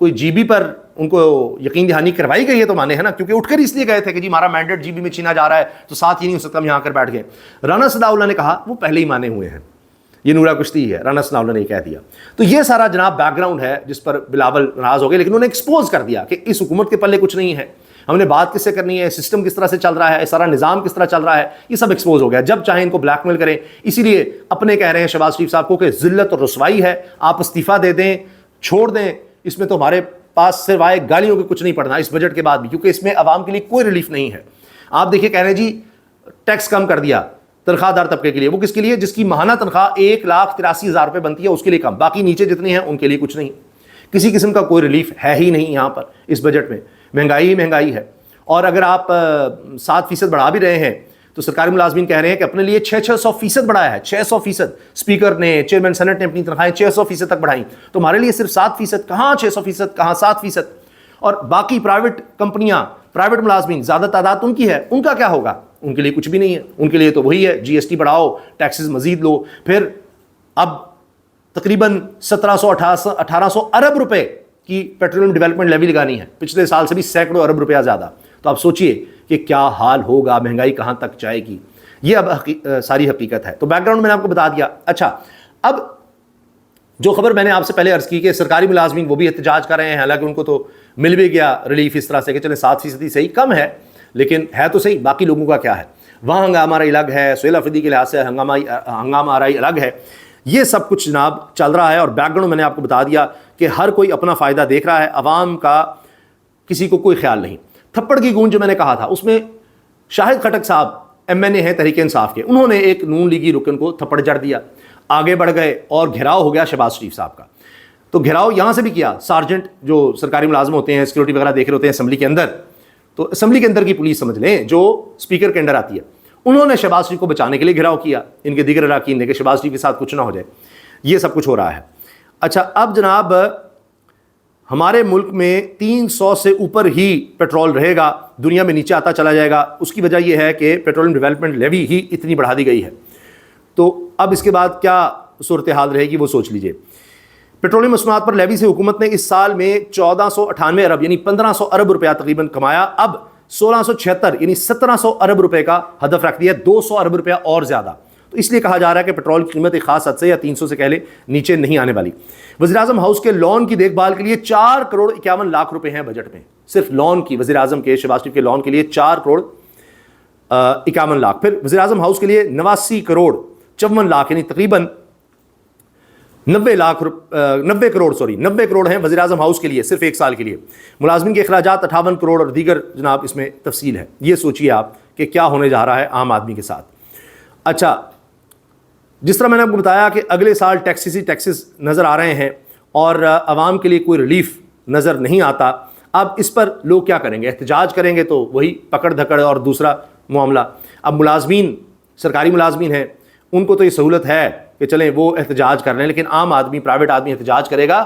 کوئی G B پر ان کو یقین دہانی کروائی گئی ہے تو مانے ہیں نا، کیونکہ اٹھ کر اس لیے گئے تھے کہ جی ہمارا مینڈیٹ جی بی میں چھینا جا رہا ہے تو ساتھ ہی نہیں ہو سکتا، ہم یہاں کر بیٹھ گئے۔ رانا ثناء اللہ نے کہا وہ پہلے ہی مانے ہوئے ہیں، یہ نورا کشتی ہے، رانا ثناء اللہ نے یہ کہہ دیا۔ تو یہ سارا جناب بیک گراؤنڈ ہے جس پر بلاول ناراض ہو گئے، لیکن انہوں نے ایکسپوز کر دیا کہ اس حکومت کے پلے کچھ نہیں ہے، ہم نے بات کس سے کرنی ہے، سسٹم کس طرح سے چل رہا ہے، سارا نظام کس طرح چل رہا ہے، یہ سب ایکسپوز ہو گیا۔ جب چاہیں ان کو بلیک میل کریں، اسی لیے اپنے کہہ رہے ہیں شہباز شریف صاحب کو کہ ذلت اور رسوائی ہے، آپ استعفیٰ دے دیں، چھوڑ دیں، اس میں تو ہمارے پاس سوائے گالیوں کے کچھ نہیں پڑنا اس بجٹ کے بعد بھی، کیونکہ اس میں عوام کے لیے کوئی ریلیف نہیں ہے۔ آپ دیکھیے کہہ رہے ہیں جی ٹیکس کم کر دیا تنخواہ دار طبقے کے لیے، وہ کس کے لیے؟ جس کی ماہانہ تنخواہ 1,83,000 روپے بنتی ہے اس کے لیے کم، باقی نیچے جتنے ہیں ان کے لیے کچھ نہیں، کسی قسم کا کوئی ریلیف ہے ہی نہیں یہاں پر اس بجٹ میں، مہنگائی ہی مہنگائی ہے۔ اور اگر آپ 7% بڑھا بھی رہے ہیں تو سرکاری ملازمین کہہ رہے ہیں کہ اپنے لیے 600% بڑھایا ہے، 600%۔ اسپیکر نے، چیئرمین سینٹ نے اپنی تنخواہیں 600% تک بڑھائیں، تو ہمارے لیے صرف 7%، کہاں 600%، کہاں 7%۔ اور باقی پرائیویٹ کمپنیاں، پرائیویٹ ملازمین، زیادہ تعداد ان کی ہے، ان کا کیا ہوگا؟ ان کے لیے کچھ بھی نہیں ہے، ان کے لیے تو وہی ہے جی ایس ٹی بڑھاؤ، ٹیکسز مزید لو، پھر اب تقریباً 1700-1800 ارب روپے کی پیٹرولیم ڈیولپمنٹ لیوی لگانی ہے، پچھلے سال سے بھی سینکڑوں ارب روپیہ زیادہ۔ تو آپ سوچئے کہ کیا حال ہوگا، مہنگائی کہاں تک جائے گی، یہ اب ساری حقیقت ہے۔ تو بیک گراؤنڈ میں نے آپ کو بتا دیا۔ اچھا، اب جو خبر میں نے آپ سے پہلے عرض کی کہ سرکاری ملازمین وہ بھی احتجاج کر رہے ہیں، حالانکہ ان کو تو مل بھی گیا ریلیف اس طرح سے کہ چلیں 7% صحیح کم ہے لیکن ہے تو صحیح، باقی لوگوں کا کیا ہے؟ وہاں ہنگامہ آرائی الگ ہے، سہیل افریدی کے لحاظ سے ہنگامہ آرائی الگ ہے، یہ سب کچھ جناب چل رہا ہے۔ اور بیک گراؤنڈ میں نے آپ کو بتا دیا کہ ہر کوئی اپنا فائدہ دیکھ رہا ہے، عوام کا کسی کو کوئی خیال نہیں۔ تھپڑ کی گونج جو میں نے کہا تھا اس میں شاہد خٹک صاحب MNA ہیں تحریک انصاف کے، انہوں نے ایک نون لیگی رکن کو تھپڑ جڑ دیا، آگے بڑھ گئے اور گھیراؤ ہو گیا شہباز شریف صاحب کا۔ تو گھیراؤ یہاں سے بھی کیا، سارجنٹ جو سرکاری ملازم ہوتے ہیں، سیکورٹی وغیرہ دیکھ رہے ہوتے ہیں اسمبلی کے اندر، تو اسمبلی کے اندر کی پولیس سمجھ لیں جو اسپیکر کے انڈر آتی ہے، انہوں نے شہباز شریف کو بچانے کے لیے گھیراؤ کیا، ان کے دیگر اراکین نے، کہ شہباز شریف کے ساتھ کچھ نہ ہو جائے۔ یہ سب کچھ ہو رہا ہے۔ اچھا، اب جناب ہمارے ملک میں 300 سے اوپر ہی پیٹرول رہے گا، دنیا میں نیچے آتا چلا جائے گا۔ اس کی وجہ یہ ہے کہ پیٹرولیم ڈیولپمنٹ لیوی ہی اتنی بڑھا دی گئی ہے۔ تو اب اس کے بعد کیا صورتحال رہے گی وہ سوچ لیجئے۔ پیٹرولیم مصنوعات پر لیوی سے حکومت نے اس سال میں 1498 ارب یعنی 1500 ارب روپیہ تقریباً کمایا، اب 1676 یعنی 1700 ارب روپے کا ہدف رکھ دیا، 200 ارب روپیہ اور زیادہ۔ تو اس لیے کہا جا رہا ہے کہ پیٹرول کی قیمت ایک خاص حد سے یا 300 سے کہہ لیں نیچے نہیں آنے والی۔ وزیراعظم ہاؤس کے لون کی دیکھ بھال کے لیے 4 کروڑ 51 لاکھ روپے ہیں بجٹ میں، صرف لون کی، وزیراعظم کے شہباز شریف کے لون کے لیے 4 کروڑ 51 لاکھ۔ پھر وزیراعظم ہاؤس کے لیے 89 کروڑ 54 لاکھ یعنی تقریباً 90 کروڑ ہیں وزیراعظم ہاؤس کے لیے صرف ایک سال کے لیے۔ ملازمین کے اخراجات 58 کروڑ اور دیگر جناب اس میں تفصیل ہے۔ یہ سوچیے آپ کہ کیا ہونے جا رہا ہے عام آدمی کے ساتھ۔ اچھا، جس طرح میں نے آپ کو بتایا کہ اگلے سال ٹیکسز نظر آ رہے ہیں اور عوام کے لیے کوئی ریلیف نظر نہیں آتا، اب اس پر لوگ کیا کریں گے؟ احتجاج کریں گے تو وہی پکڑ دھکڑ اور دوسرا معاملہ۔ اب ملازمین، سرکاری ملازمین ہیں، ان کو تو یہ سہولت ہے کہ چلیں وہ احتجاج کر رہے ہیں، لیکن عام آدمی، پرائیویٹ آدمی احتجاج کرے گا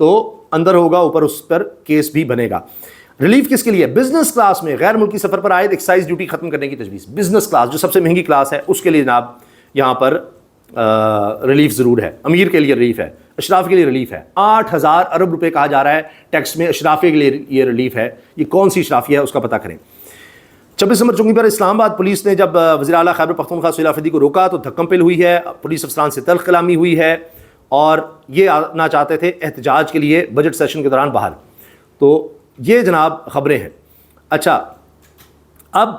تو اندر ہوگا، اوپر اس پر کیس بھی بنے گا۔ ریلیف کس کے لیے؟ بزنس کلاس میں غیر ملکی سفر پر عائد ایکسائز ڈیوٹی ختم کرنے کی تجویز۔ بزنس کلاس جو سب سے مہنگی کلاس ہے اس کے لیے جناب یہاں پر ریلیف ضرور ہے، امیر کے لیے ریلیف ہے، اشراف کے لیے ریلیف ہے۔ 8000 ارب روپے کہا جا رہا ہے ٹیکس میں، اشرافیہ کے لیے یہ ریلیف ہے۔ یہ کون سی اشرافیہ ہے اس کا پتہ کریں۔ 26 نمبر چوکی پر اسلام آباد پولیس نے جب وزیر اعلیٰ خیبر پختونخوا سہیل افریدی کو روکا تو دھکم پل ہوئی ہے، پولیس افسران سے تلخ کلامی ہوئی ہے اور یہ آنا چاہتے تھے احتجاج کے لیے بجٹ سیشن کے دوران باہر۔ تو یہ جناب خبریں ہیں۔ اچھا، اب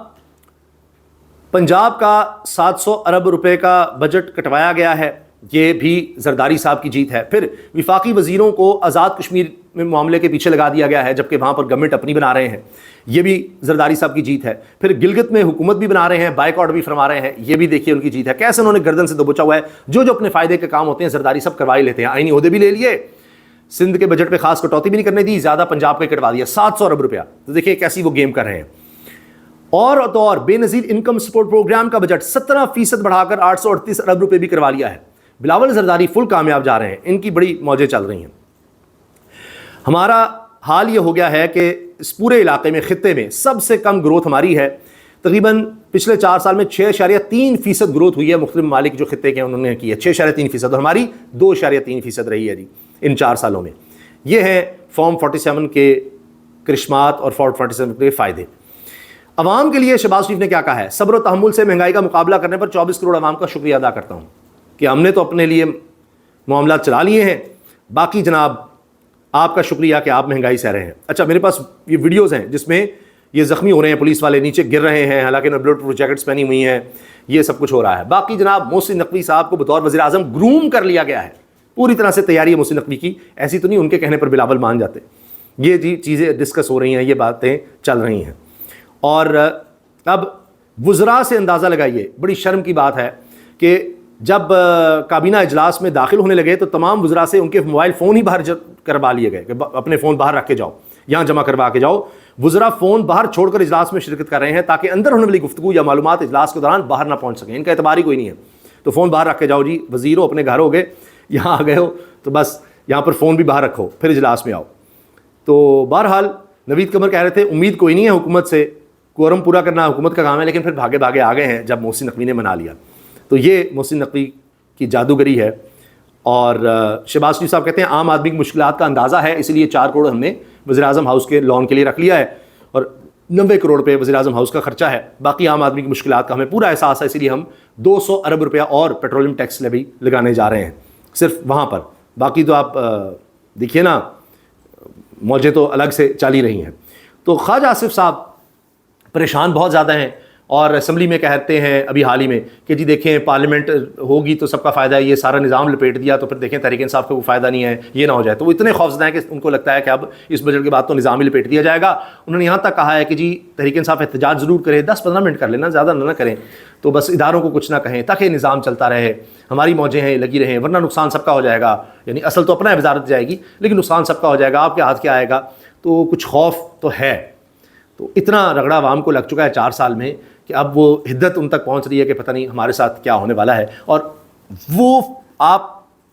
پنجاب کا 700 ارب روپے کا بجٹ کٹوایا گیا ہے، یہ بھی زرداری صاحب کی جیت ہے۔ پھر وفاقی وزیروں کو آزاد کشمیر میں معاملے کے پیچھے لگا دیا گیا ہے جبکہ وہاں پر گورنمنٹ اپنی بنا رہے ہیں، یہ بھی زرداری صاحب کی جیت ہے۔ پھر گلگت میں حکومت بھی بنا رہے ہیں، بائیکاٹ بھی فرما رہے ہیں، یہ بھی دیکھیے ان کی جیت ہے۔ کیسے انہوں نے گردن سے دبوچا ہوا ہے، جو اپنے فائدے کے کام ہوتے ہیں زرداری صاحب کروا ہی لیتے ہیں۔ آئینی عہدے بھی لے لیے، سندھ کے بجٹ پہ خاص کٹوتی بھی نہیں کرنے دی، زیادہ پنجاب کے کٹوا دیا 700 ارب روپیہ۔ تو دیکھیے کیسی وہ گیم کر رہے ہیں۔ اور تو اور بے نظیر انکم سپورٹ پروگرام کا بجٹ 17% بڑھا کر 838 ارب روپے بھی کروا لیا ہے۔ بلاول زرداری فل کامیاب جا رہے ہیں، ان کی بڑی موجیں چل رہی ہیں۔ ہمارا حال یہ ہو گیا ہے کہ اس پورے علاقے میں، خطے میں سب سے کم گروتھ ہماری ہے، تقریباً پچھلے 4 سال میں 6.3% گروتھ ہوئی ہے۔ مختلف ممالک جو خطے کے انہوں نے کی ہے 6.3%، اور ہماری 2.3% رہی ہے جی ان 4 سالوں میں۔ یہ ہے فارم 47 کے کرشمات اور فارم 47 کے فائدے. عوام کے لیے شہباز شریف نے کیا کہا ہے؟ صبر و تحمل سے مہنگائی کا مقابلہ کرنے پر 24 کروڑ عوام کا شکریہ ادا کرتا ہوں کہ ہم نے تو اپنے لیے معاملات چلا لیے ہیں، باقی جناب آپ کا شکریہ کہ آپ مہنگائی سہ رہے ہیں. اچھا، میرے پاس یہ ویڈیوز ہیں جس میں یہ زخمی ہو رہے ہیں، پولیس والے نیچے گر رہے ہیں، حالانکہ انہوں نے بلٹ پروف جیکٹس پہنی ہوئی ہیں، یہ سب کچھ ہو رہا ہے. باقی جناب محسن نقوی صاحب کو بطور وزیر اعظم گروم کر لیا گیا ہے، پوری طرح سے تیاری ہے محسن نقوی کی، ایسی تو نہیں ان کے کہنے پر بلاول مان جاتے. یہ جی چیزیں ڈسکس ہو رہی ہیں، یہ باتیں چل رہی ہیں. اور اب وزراء سے اندازہ لگائیے، بڑی شرم کی بات ہے کہ جب کابینہ اجلاس میں داخل ہونے لگے تو تمام وزراء سے ان کے موبائل فون ہی باہر کروا لیے گئے کہ اپنے فون باہر رکھ کے جاؤ، یہاں جمع کروا کے جاؤ. وزراء فون باہر چھوڑ کر اجلاس میں شرکت کر رہے ہیں تاکہ اندر ہونے والی گفتگو یا معلومات اجلاس کے دوران باہر نہ پہنچ سکیں. ان کا اعتبار ہی کوئی نہیں ہے. تو فون باہر رکھ کے جاؤ جی، وزیر ہو، اپنے گھر ہو گئے، یہاں آ گئے ہو تو بس یہاں پر فون بھی باہر رکھو، پھر اجلاس میں آؤ. تو بہرحال نوید قمر کہہ رہے تھے امید کوئی نہیں ہے حکومت سے، کوورم پورا کرنا حکومت کا کام ہے، لیکن پھر بھاگے بھاگے آ گئے ہیں جب محسن نقوی نے منا لیا. تو یہ محسن نقوی کی جادوگری ہے. اور شہباز شریف صاحب کہتے ہیں عام آدمی کی مشکلات کا اندازہ ہے، اس لیے 4 کروڑ ہم نے وزیر اعظم ہاؤس کے لون کے لیے رکھ لیا ہے، اور 90 کروڑ روپے وزیر اعظم ہاؤس کا خرچہ ہے. باقی عام آدمی کی مشکلات کا ہمیں پورا احساس ہے، اسی لیے ہم 200 ارب روپیہ اور پیٹرولیم ٹیکس لیوی لگانے جا رہے ہیں صرف وہاں پر. باقی تو آپ دیکھیے نا، موجیں تو الگ سے چالی رہی ہیں. تو خواجہ آصف صاحب پریشان بہت زیادہ ہیں، اور اسمبلی میں کہتے ہیں ابھی حال ہی میں کہ جی دیکھیں پارلیمنٹ ہوگی تو سب کا فائدہ ہے، یہ سارا نظام لپیٹ دیا تو پھر دیکھیں تحریک انصاف کا کوئی فائدہ نہیں ہے، یہ نہ ہو جائے. تو وہ اتنے خوفزدہ ہیں کہ ان کو لگتا ہے کہ اب اس بجٹ کے بعد تو نظام ہی لپیٹ دیا جائے گا. انہوں نے یہاں تک کہا ہے کہ جی تحریک انصاف احتجاج ضرور کرے، 10-15 منٹ کر لینا، زیادہ نہ کریں، تو بس اداروں کو کچھ نہ کہیں تاکہ نظام چلتا رہے، ہماری موجیں ہیں لگی رہیں، ورنہ نقصان سب کا ہو جائے گا. یعنی اصل تو اپنا وزارت جائے گی لیکن نقصان سب کا ہو جائے گا، آپ کے ہاتھ کیا آئے گا. تو کچھ خوف تو ہے. تو اتنا رگڑا عوام کو لگ چکا ہے 4 سال میں کہ اب وہ حدت ان تک پہنچ رہی ہے کہ پتہ نہیں ہمارے ساتھ کیا ہونے والا ہے. اور وہ آپ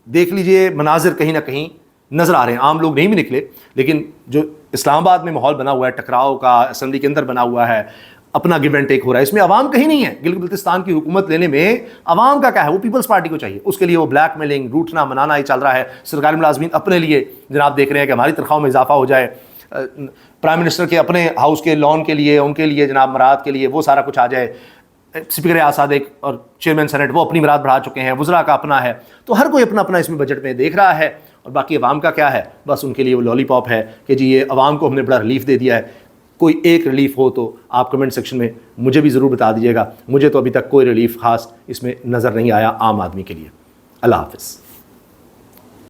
دیکھ لیجئے مناظر کہیں نہ کہیں نظر آ رہے ہیں. عام لوگ نہیں بھی نکلے، لیکن جو اسلام آباد میں ماحول بنا ہوا ہے ٹکراؤ کا، اسمبلی کے اندر بنا ہوا ہے، اپنا گیو اینڈ ٹیک ہو رہا ہے، اس میں عوام کہیں نہیں ہے. گلگت بلتستان کی حکومت لینے میں عوام کا کیا ہے؟ وہ پیپلز پارٹی کو چاہیے. اس کے لیے وہ بلیک میلنگ، روٹنا منانا ہی چل رہا ہے. سرکاری ملازمین اپنے لیے جناب دیکھ رہے ہیں کہ ہماری تنخواہوں میں اضافہ ہو جائے، پرائم منسٹر کے اپنے ہاؤس کے لون کے لیے، ان کے لیے جناب مراد کے لیے وہ سارا کچھ آ جائے. اسپیکر صادق اور چیئرمین سینٹ وہ اپنی مراد بڑھا چکے ہیں، وزراء کا اپنا ہے. تو ہر کوئی اپنا اپنا اس میں بجٹ میں دیکھ رہا ہے. اور باقی عوام کا کیا ہے؟ بس ان کے لیے وہ لالی پاپ ہے کہ جی یہ عوام کو ہم نے بڑا ریلیف دے دیا ہے. کوئی ایک ریلیف ہو تو آپ کمنٹ سیکشن میں مجھے بھی ضرور بتا دیجیے گا. مجھے تو ابھی تک کوئی ریلیف خاص اس میں نظر نہیں آیا عام آدمی کے لیے. اللہ حافظ.